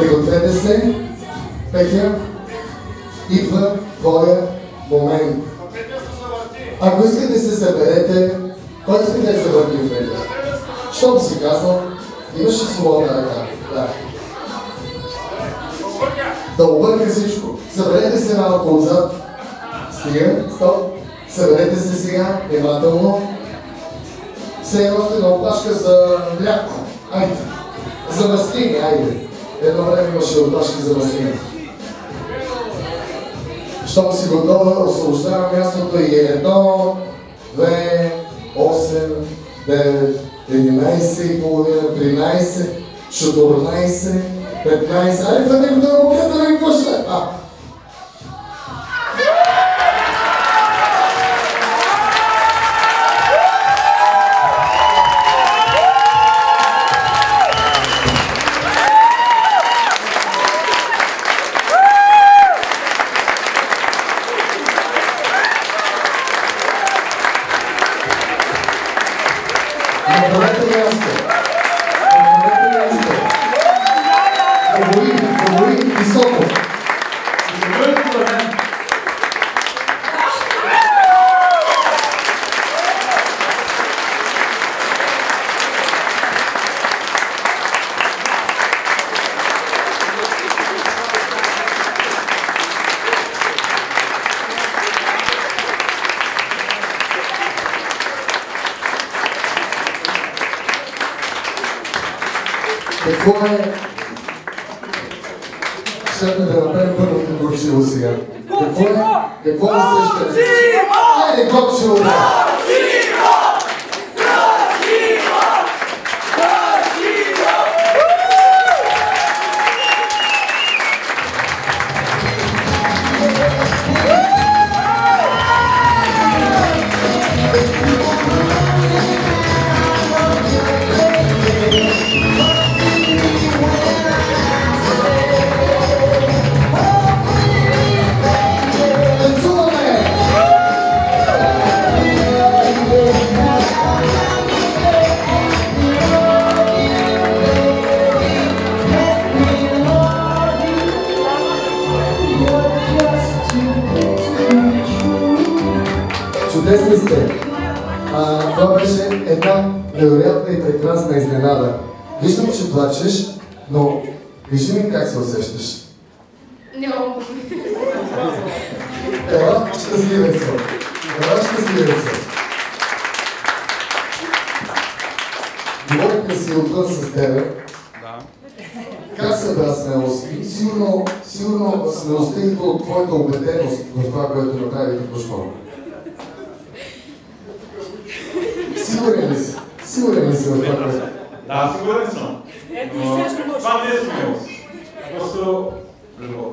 Пригответе се, Петя, идва твоя момент. Ако искате да се съберете, кой иска да я завърти в Петя? Щом си казал, имаш ли свободна ръка? Да. Да обърка всичко. Съберете се малко отзад. Стига, стоп. Съберете се сега, внимателно. Все едно сте на опашка за мляко. Айде. За мастини, айде. Едно време имаше опашки за мастини. Щом си готова, освобождавам мястото и 1, 2, 8, 9, 11 и половина, 13, 14, 15. Айде, това не го да му гледа, да не го ще. Какво е? Щехме да направим първото горчило сега. Какво е? Какво е среща? Айде, горчило! Чудесни сте. Това беше една невероятна и прекрасна изненада. Виждам, че плачеш, но вижди ми как се усещаш. Нямам. Ела щастливеца. Ела щастливеца. Говорихме си отвън с тебе. Как събра смелост? Сигурно смелостта идва от твоята убеденост в това, което направи току-що. Сигурен ли си? Сигурен ли си в това, което? Да, сигурен съм. Това не е смелост. Просто любов.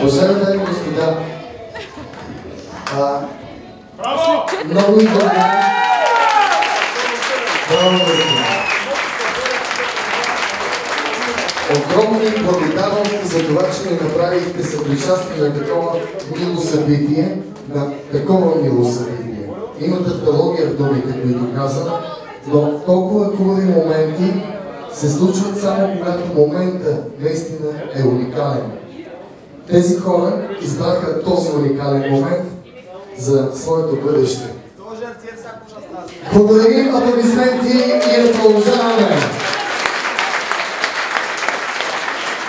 Уважаеми дами и господа, Браво! много ви благодаря. Браво, господа. Огромни благодарности за това, че ни направихте съпричастни на такова мило събитие, Имате тавтология в думите, които казвам, но толкова хубави моменти се случват само когато момента наистина е уникален. Тези хора избраха този уникален момент за своето бъдеще. Благодарим, аплодисменти и продължаваме!